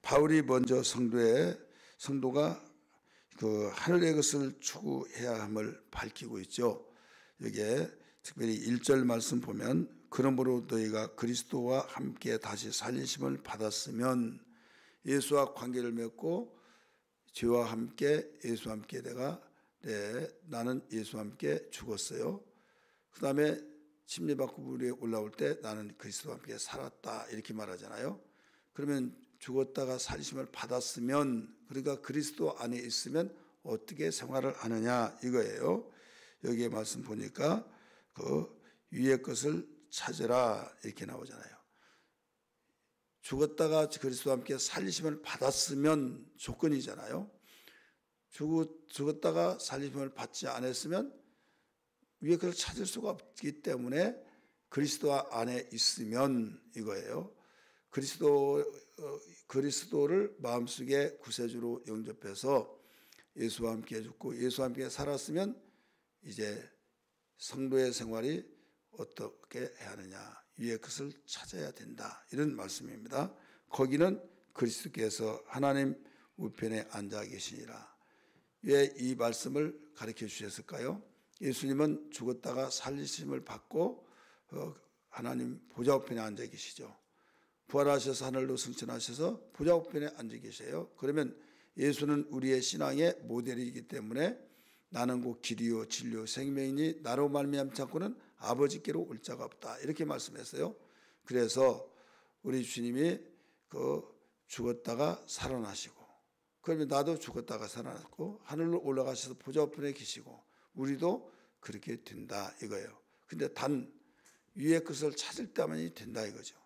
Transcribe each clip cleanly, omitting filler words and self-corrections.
바울이 먼저 성도가 그 하늘의 것을 추구해야 함을 밝히고 있죠. 여기에 특별히 1절 말씀 보면 그러므로 너희가 그리스도와 함께 다시 살리심을 받았으면 예수와 관계를 맺고 죄와 함께 예수와 함께 나는 예수와 함께 죽었어요. 그 다음에 침례받고 물 위에 올라올 때 나는 그리스도와 함께 살았다 이렇게 말하잖아요. 그러면 죽었다가 살리심을 받았으면, 그러니까 그리스도 안에 있으면 어떻게 생활을 하느냐 이거예요. 여기에 말씀 보니까 그 위의 것을 찾으라 이렇게 나오잖아요. 죽었다가 그리스도와 함께 살리심을 받았으면 조건이잖아요. 죽었다가 살리심을 받지 않았으면 위의 것을 찾을 수가 없기 때문에 그리스도 안에 있으면 이거예요. 그리스도를 마음속에 구세주로 영접해서 예수와 함께 죽고 예수와 함께 살았으면 이제 성도의 생활이 어떻게 해야 하느냐, 위의 것을 찾아야 된다 이런 말씀입니다. 거기는 그리스도께서 하나님 우편에 앉아 계시니라. 왜 이 말씀을 가르쳐 주셨을까요? 예수님은 죽었다가 살리심을 받고 하나님 보좌 우편에 앉아 계시죠. 부활하셔서 하늘로 승천하셔서 보좌 우편에 앉아 계세요. 그러면 예수는 우리의 신앙의 모델이기 때문에 나는 곧 길이요 진리요 생명이니 나로 말미암지 않고는 아버지께로 올 자가 없다 이렇게 말씀했어요. 그래서 우리 주님이 죽었다가 살아나시고, 그러면 나도 죽었다가 살아났고 하늘로 올라가셔서 보좌 우편에 계시고 우리도 그렇게 된다 이거예요. 근데 단 위의 것을 찾을 때만이 된다 이거죠.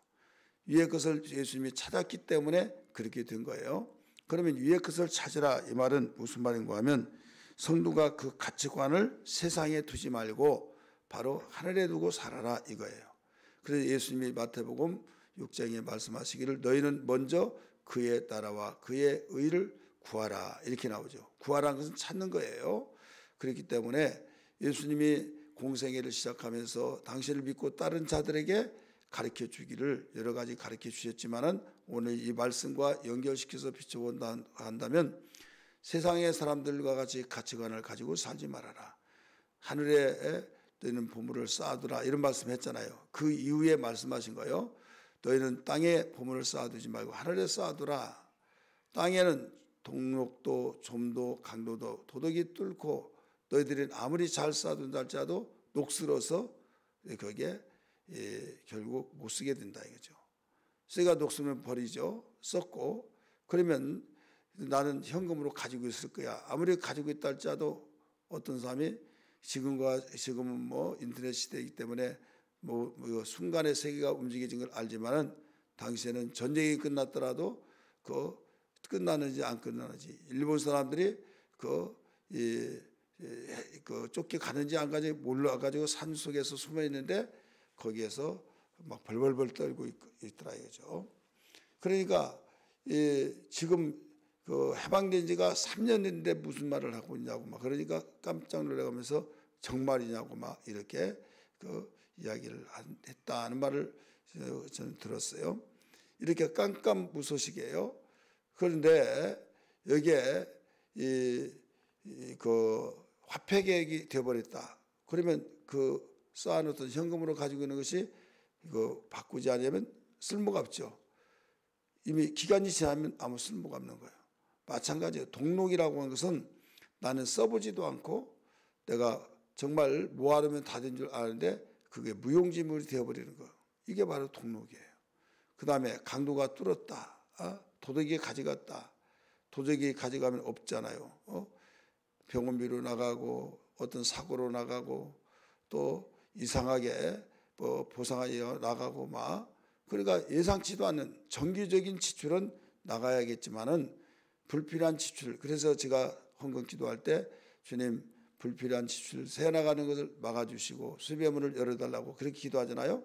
위의 것을 예수님이 찾았기 때문에 그렇게 된 거예요. 그러면 위의 것을 찾으라 이 말은 무슨 말인가 하면 성도가 그 가치관을 세상에 두지 말고 바로 하늘에 두고 살아라 이거예요. 그래서 예수님이 마태복음 6장에 말씀하시기를 너희는 먼저 그의 나라와 그의 의를 구하라 이렇게 나오죠. 구하라는 것은 찾는 거예요. 그렇기 때문에 예수님이 공생애를 시작하면서 당신을 믿고 다른 자들에게 가르쳐 주기를 여러 가지 가르쳐 주셨지만은 오늘 이 말씀과 연결시켜서 비춰본다 한다면 세상의 사람들과 같이 가치관을 가지고 살지 말아라. 하늘에 너희는 보물을 쌓아두라 이런 말씀했잖아요. 그 이후에 말씀하신 거예요. 너희는 땅에 보물을 쌓아두지 말고 하늘에 쌓아두라. 땅에는 동록도 좀도 강도도 도둑이 뚫고 너희들은 아무리 잘 쌓아둔다 할지라도 녹슬어서 거기에 결국 못 쓰게 된다 이거죠. 쇠가 녹슬면 버리죠. 썼고 그러면 나는 현금으로 가지고 있을 거야. 아무리 가지고 있다 할지라도 어떤 사람이 지금은 뭐 인터넷 시대이기 때문에 뭐 순간의 세계가 움직여진 걸 알지만은 당시에는 전쟁이 끝났더라도 끝나는지 안 끝나는지 일본 사람들이 쫓겨가는지 안 가는지 몰라가지고 산 속에서 숨어 있는데 거기에서 막 벌벌벌 떨고 있더라 이거죠. 그러니까 지금 해방된 지가 3년 됐는데 무슨 말을 하고 있냐고 막 그러니까 깜짝 놀라가면서 정말이냐고 막 이렇게 이야기를 했다는 말을 저는 들었어요. 이렇게 깜깜무소식이에요. 그런데 여기에 화폐 계획이 되어버렸다. 그러면 쌓아놓던 현금으로 가지고 있는 것이 바꾸지 않으면 쓸모가 없죠. 이미 기간이 지나면 아무 쓸모가 없는 거예요. 마찬가지예요. 동록이라고 하는 것은 나는 써보지도 않고 내가 정말 모아두면 다 된 줄 아는데 그게 무용지물이 되어버리는 거예요. 이게 바로 동록이에요. 그 다음에 강도가 뚫었다. 도둑이 가져갔다. 도둑이 가져가면 없잖아요. 병원비로 나가고 어떤 사고로 나가고 또 이상하게 보상하게 나가고 막 그러니까 예상치도 않는 정기적인 지출은 나가야겠지만은 불필요한 지출. 그래서 제가 헌금 기도할 때 주님 불필요한 지출 새 나가는 것을 막아주시고 수배문을 열어달라고 그렇게 기도하잖아요.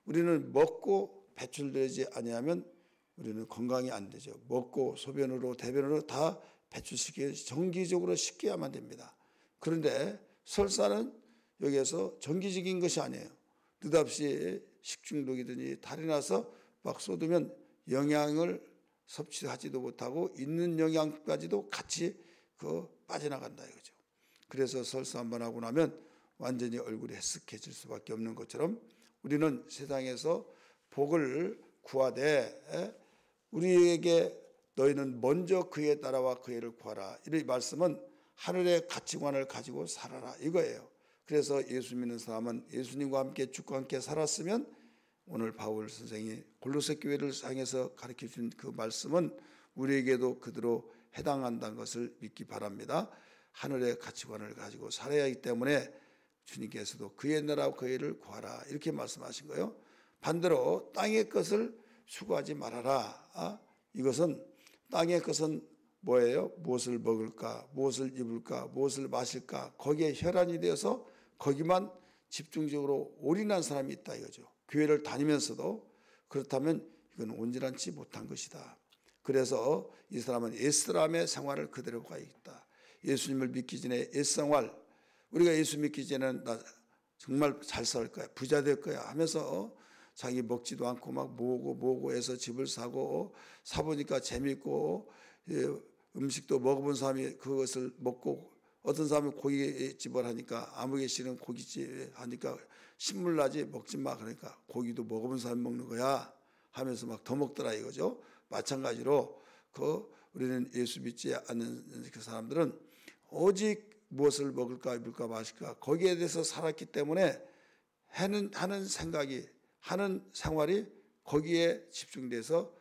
우리는 먹고 배출되지 아니하면 우리는 건강이 안 되죠. 먹고 소변으로 대변으로 다 배출시키기 정기적으로 시켜야만 됩니다. 그런데 설사는 여기에서 정기적인 것이 아니에요. 느닷없이 식중독이든지 탈이 나서 막 쏟으면 영양을 섭취하지도 못하고 있는 영양까지도 같이 빠져나간다 이거죠. 그래서 설사 한번 하고 나면 완전히 얼굴이 헬쓱해질 수밖에 없는 것처럼 우리는 세상에서 복을 구하되 우리에게 너희는 먼저 그의 나라와 그의 의를 구하라. 이 말씀은 하늘의 가치관을 가지고 살아라 이거예요. 그래서 예수 믿는 사람은 예수님과 함께 주과 함께 살았으면 오늘 바울 선생이 골로새 교회를 향해서 가르쳐준 그 말씀은 우리에게도 그대로 해당한다는 것을 믿기 바랍니다. 하늘의 가치관을 가지고 살아야 하기 때문에 주님께서도 그의 나라와 그의 의를 구하라 이렇게 말씀하신 거예요. 반대로 땅의 것을 추구하지 말아라. 이것은 땅의 것은 뭐예요? 무엇을 먹을까, 무엇을 입을까, 무엇을 마실까, 거기에 혈안이 되어서 거기만 집중적으로 올인한 사람이 있다 이거죠. 교회를 다니면서도. 그렇다면 이건 온전하지 못한 것이다. 그래서 이 사람은 옛사람의 생활을 그대로 가야 있다. 예수님을 믿기 전에 옛생활, 우리가 예수 믿기 전에는 나 정말 잘 살 거야, 부자 될 거야 하면서 자기 먹지도 않고 막 모으고 해서 집을 사보니까 재밌고 음식도 먹어본 사람이 그것을 먹고 어떤 사람이 고깃집을 하니까 아무개 씨는 고깃집 하니까 신물나지 먹지 마 그러니까 고기도 먹어본 사람이 먹는 거야 하면서 막 더 먹더라 이거죠. 마찬가지로 우리는 예수 믿지 않는 그 사람들은 오직 무엇을 먹을까 입을까 마실까 거기에 대해서 살았기 때문에 하는 생각이 하는 생활이 거기에 집중돼서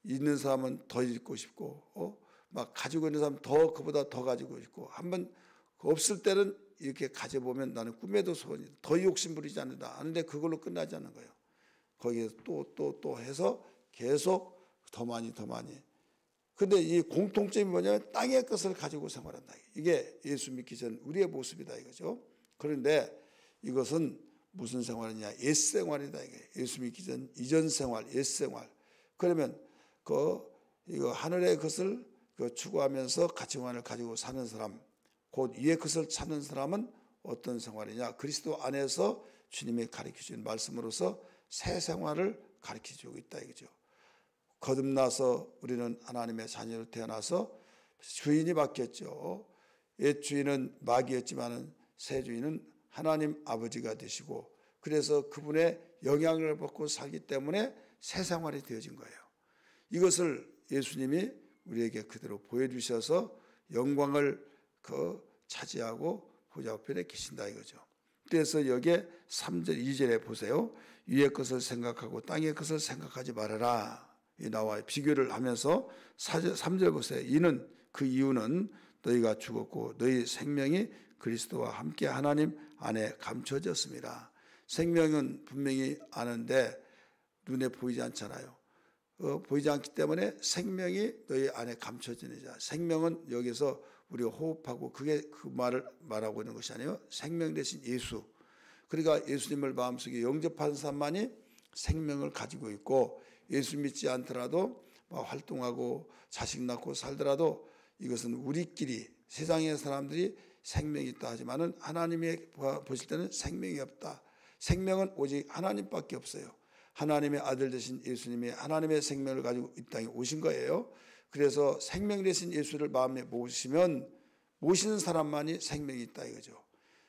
있는 사람은 더 있고 싶고 막 가지고 있는 사람은 더 그보다 더 가지고 싶고 한번 없을 때는 이렇게 가져보면 나는 꿈에도 소원이 더 욕심 부리지 않는다 하는데 그걸로 끝나지 않는 거예요. 거기에서 또 해서 계속 더 많이 근데 이 공통점이 뭐냐면 땅의 것을 가지고 생활한다. 이게 예수 믿기 전 우리의 모습이다 이거죠. 그런데 이것은 무슨 생활이냐? 옛 생활이다 이게. 예수 믿기 전 이전 생활, 옛 생활. 그러면 이거 하늘의 것을 추구하면서 가치관을 가지고 사는 사람, 곧 위의 것을 찾는 사람은 어떤 생활이냐? 그리스도 안에서 주님이 가르쳐 주신 말씀으로서 새 생활을 가르쳐 주고 있다 이거죠. 거듭나서 우리는 하나님의 자녀로 태어나서 주인이 바뀌었죠. 옛 주인은 마귀였지만은 새 주인은 하나님 아버지가 되시고 그래서 그분의 영향을 받고 살기 때문에 새 생활이 되어진 거예요. 이것을 예수님이 우리에게 그대로 보여주셔서 영광을 차지하고 보좌우편에 계신다 이거죠. 그래서 여기에 3절 2절에 보세요. 위의 것을 생각하고 땅의 것을 생각하지 말아라. 나와 비교를 하면서 3절 보세요. 그 이유는 너희가 죽었고 너희 생명이 그리스도와 함께 하나님 안에 감춰졌습니다. 생명은 분명히 아는데 눈에 보이지 않잖아요. 보이지 않기 때문에 생명이 너희 안에 감춰지는 자. 생명은 여기서 우리가 호흡하고 그게 그 말을 말하고 있는 것이 아니에요. 생명 대신 예수. 그러니까 예수님을 마음속에 영접한 사람만이 생명을 가지고 있고 예수 믿지 않더라도 활동하고 자식 낳고 살더라도 이것은 우리끼리 세상의 사람들이 생명이 있다 하지만은 하나님이 보실 때는 생명이 없다. 생명은 오직 하나님밖에 없어요. 하나님의 아들 되신 예수님이 하나님의 생명을 가지고 이 땅에 오신 거예요. 그래서 생명 되신 예수를 마음에 모시면 모시는 사람만이 생명이 있다 이거죠.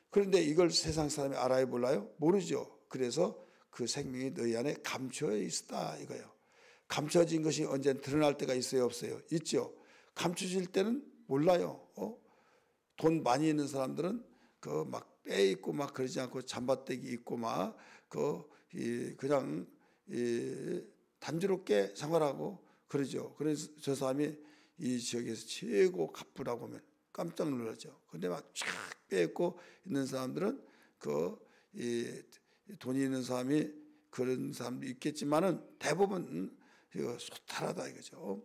그런데 이걸 세상 사람이 알아요 몰라요? 모르죠. 그래서 그 생명이 너희 안에 감춰 있다 이거예요. 감춰진 것이 언제 드러날 때가 있어요 없어요? 있죠. 감춰질 때는 몰라요. 돈 많이 있는 사람들은 막 빼 있고 막 그러지 않고 잠바떼기 입고 막 그냥 단조롭게 생활하고 그러죠. 그래서 저 사람이 이 지역에서 최고 갑부라고 하면 깜짝 놀라죠. 근데 막 쫙 빼입고 있는 사람들은 돈이 있는 사람이 그런 사람도 있겠지만은 대부분 소탈하다 이거죠.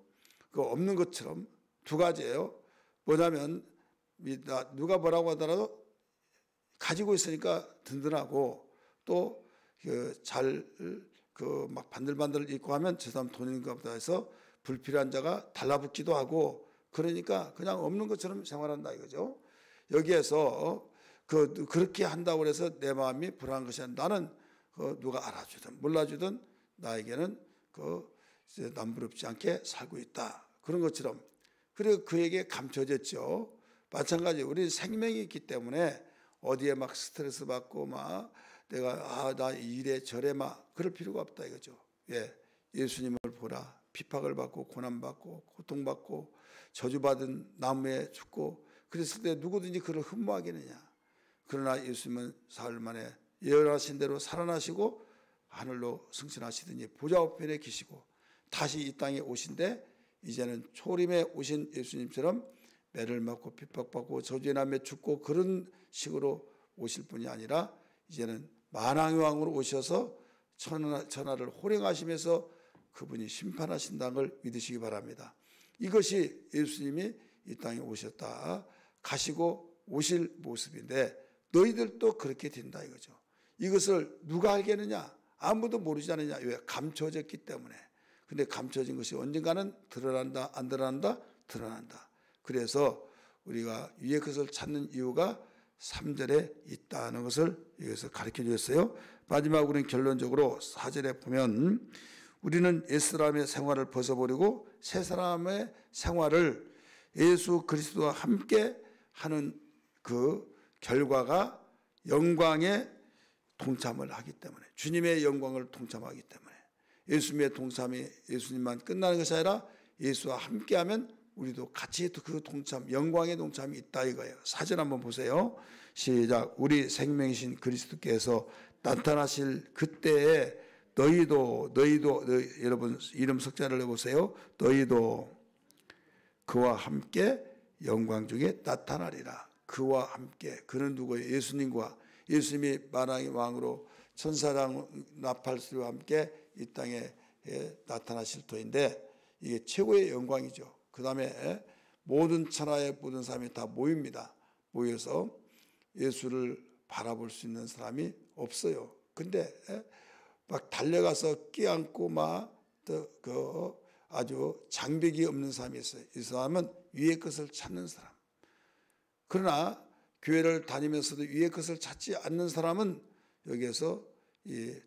없는 것처럼 두 가지예요. 뭐냐면 누가 뭐라고 하더라도 가지고 있으니까 든든하고 또 막 반들반들 입고 하면 저 사람 돈 있는가 보다 해서 불필요한 자가 달라붙기도 하고 그러니까 그냥 없는 것처럼 생활한다 이거죠. 여기에서 그렇게 한다고 해서 내 마음이 불안한 것이 아니라 나는 누가 알아주든 몰라주든 나에게는 이제 남부럽지 않게 살고 있다. 그런 것처럼 그리고 그에게 감춰졌죠. 마찬가지 우리 생명이 있기 때문에 어디에 막 스트레스 받고 막 내가 나 이래 저래 막 그럴 필요가 없다 이거죠. 예, 예수님을 보라. 핍박을 받고 고난받고 고통받고 저주받은 나무에 죽고 그랬을 때 누구든지 그를 흠모하겠느냐. 그러나 예수님은 사흘 만에 예언하신 대로 살아나시고 하늘로 승천하시더니 보좌 우편에 계시고 다시 이 땅에 오신데 이제는 초림에 오신 예수님처럼 매를 맞고 핍박받고 저주의 남에 죽고 그런 식으로 오실 뿐이 아니라 이제는 만왕의 왕으로 오셔서 천하를 호령하시면서 그분이 심판하신다는 걸 믿으시기 바랍니다. 이것이 예수님이 이 땅에 오셨다 가시고 오실 모습인데 너희들도 그렇게 된다 이거죠. 이것을 누가 알겠느냐? 아무도 모르지 않느냐? 왜? 감춰졌기 때문에. 근데 감춰진 것이 언젠가는 드러난다 안 드러난다? 드러난다. 그래서 우리가 위의 것을 찾는 이유가 3절에 있다는 것을 여기서 가르쳐 주셨어요. 마지막으로는 결론적으로 4절에 보면 우리는 옛사람의 생활을 벗어버리고 새사람의 생활을 예수 그리스도와 함께 하는 그 결과가 영광에 동참을 하기 때문에 주님의 영광을 동참하기 때문에 예수님의 동참이 예수님만 끝나는 것이 아니라 예수와 함께하면 우리도 같이 그 동참 영광의 동참이 있다 이거예요. 사진 한번 보세요. 시작. 우리 생명이신 그리스도께서 나타나실 그때에 너희도 여러분 이름 석자를 해보세요. 너희도 그와 함께 영광 중에 나타나리라. 그와 함께. 그는 누구예요? 예수님과 예수님이 만왕의 왕으로 천사장 나팔수와 함께 이 땅에 나타나실 터인데 이게 최고의 영광이죠. 그 다음에 모든 천하의 모든 사람이 다 모입니다. 모여서 예수를 바라볼 수 있는 사람이 없어요. 근데 막 달려가서 끼안고 막 그 아주 장벽이 없는 사람이 있어요. 이 사람은 위의 것을 찾는 사람. 그러나 교회를 다니면서도 위의 것을 찾지 않는 사람은 여기에서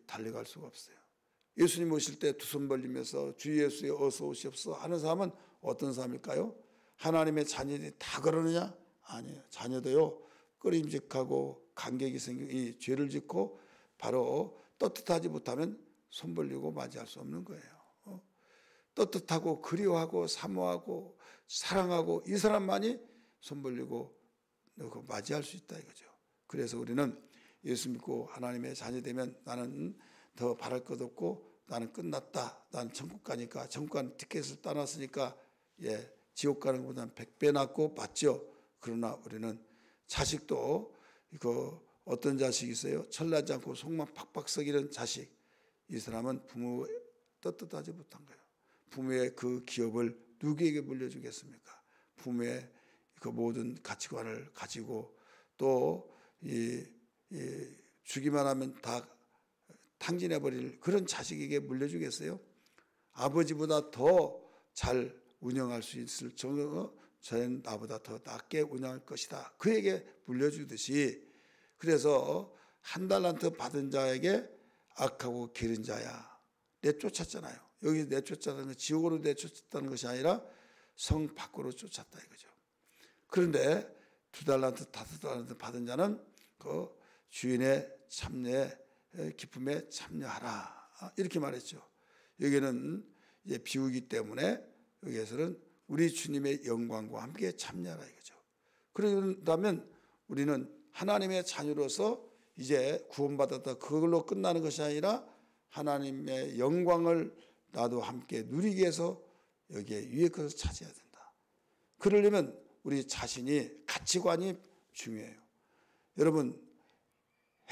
달려갈 수가 없어요. 예수님 오실 때 두 손 벌리면서 주 예수에 어서 오시옵소서 하는 사람은 어떤 사람일까요? 하나님의 자녀들이 다 그러느냐? 아니에요. 자녀도요 꺼림직하고 간격이 생기고 이 죄를 짓고 바로 떳떳하지 못하면 손 벌리고 맞이할 수 없는 거예요. 떳떳하고 그리워하고 사모하고 사랑하고 이 사람만이 손 벌리고 맞이할 수 있다 이거죠. 그래서 우리는 예수 믿고 하나님의 자녀 되면 나는 더 바랄 것 없고 나는 끝났다. 나는 천국 가니까 천국 가는 티켓을 따놨으니까 지옥 가는 것보다는 100배 낫고 맞죠. 그러나 우리는 자식도 어떤 자식이 있어요? 철나지 않고 속만 팍팍 썩이는 자식. 이 사람은 부모 떳떳하지 못한 거예요. 부모의 그 기업을 누구에게 물려주겠습니까? 부모의 그 모든 가치관을 가지고 또 주기만 하면 다 탕진해버릴 그런 자식에게 물려주겠어요? 아버지보다 더 잘 운영할 수 있을 정도 저는 나보다 더 낫게 운영할 것이다. 그에게 물려주듯이 그래서 한 달란트 받은 자에게 악하고 기른 자야 내쫓았잖아요. 여기 내쫓았다는 건 지옥으로 내쫓았다는 것이 아니라 성 밖으로 쫓았다 이거죠. 그런데 2달란트 5달란트 받은 자는 그 주인의 참여에 기쁨에 참여하라 이렇게 말했죠. 여기는 이제 비유이기 때문에 여기에서는 우리 주님의 영광과 함께 참여하라 이거죠. 그런다면 우리는 하나님의 자녀로서 이제 구원받았다 그걸로 끝나는 것이 아니라 하나님의 영광을 나도 함께 누리기 위해서 여기에 위의 것을 차지해야 된다. 그러려면 우리 자신이 가치관이 중요해요. 여러분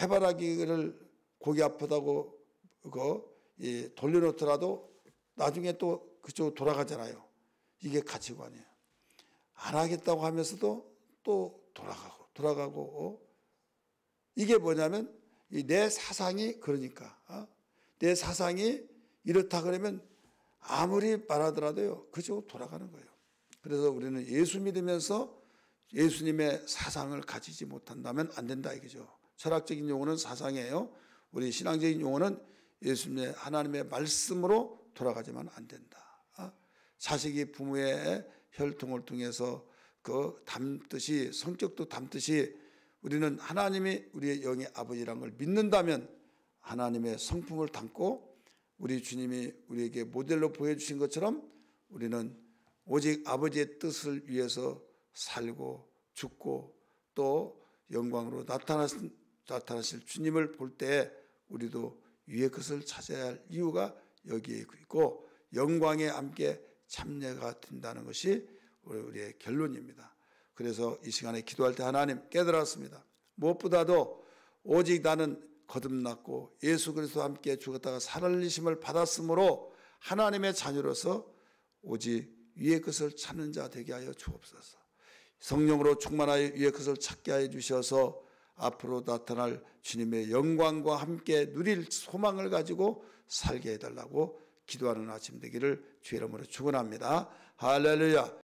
해바라기를 고기 아프다고 돌려놓더라도 나중에 또 그쪽으로 돌아가잖아요. 이게 가치관이에요. 안 하겠다고 하면서도 또 돌아가고 이게 뭐냐면 내 사상이 그러니까 내 사상이 이렇다 그러면 아무리 말하더라도요 그쪽으로 돌아가는 거예요. 그래서 우리는 예수 믿으면서 예수님의 사상을 가지지 못한다면 안 된다 이거죠. 철학적인 용어는 사상이에요. 우리 신앙적인 용어는 예수님의 하나님의 말씀으로 돌아가지만 안 된다. 자식이 부모의 혈통을 통해서 그 담듯이, 성격도 담듯이 우리는 하나님이 우리의 영의 아버지라는 걸 믿는다면 하나님의 성품을 담고 우리 주님이 우리에게 모델로 보여주신 것처럼 우리는 오직 아버지의 뜻을 위해서 살고 죽고 또 영광으로 나타나실 주님을 볼 때 우리도 위의 것을 찾아야 할 이유가 여기에 있고 영광에 함께 참여가 된다는 것이 우리의 결론입니다. 그래서 이 시간에 기도할 때 하나님 깨달았습니다. 무엇보다도 오직 나는 거듭났고 예수 그리스도와 함께 죽었다가 살아내심을 받았으므로 하나님의 자녀로서 오직 위의 것을 찾는 자 되게 하여 주옵소서. 성령으로 충만하여 위의 것을 찾게 하여 주셔서 앞으로 나타날 주님의 영광과 함께 누릴 소망을 가지고 살게 해달라고 기도하는 아침 되기를 주의 이름으로 축원합니다. 할렐루야.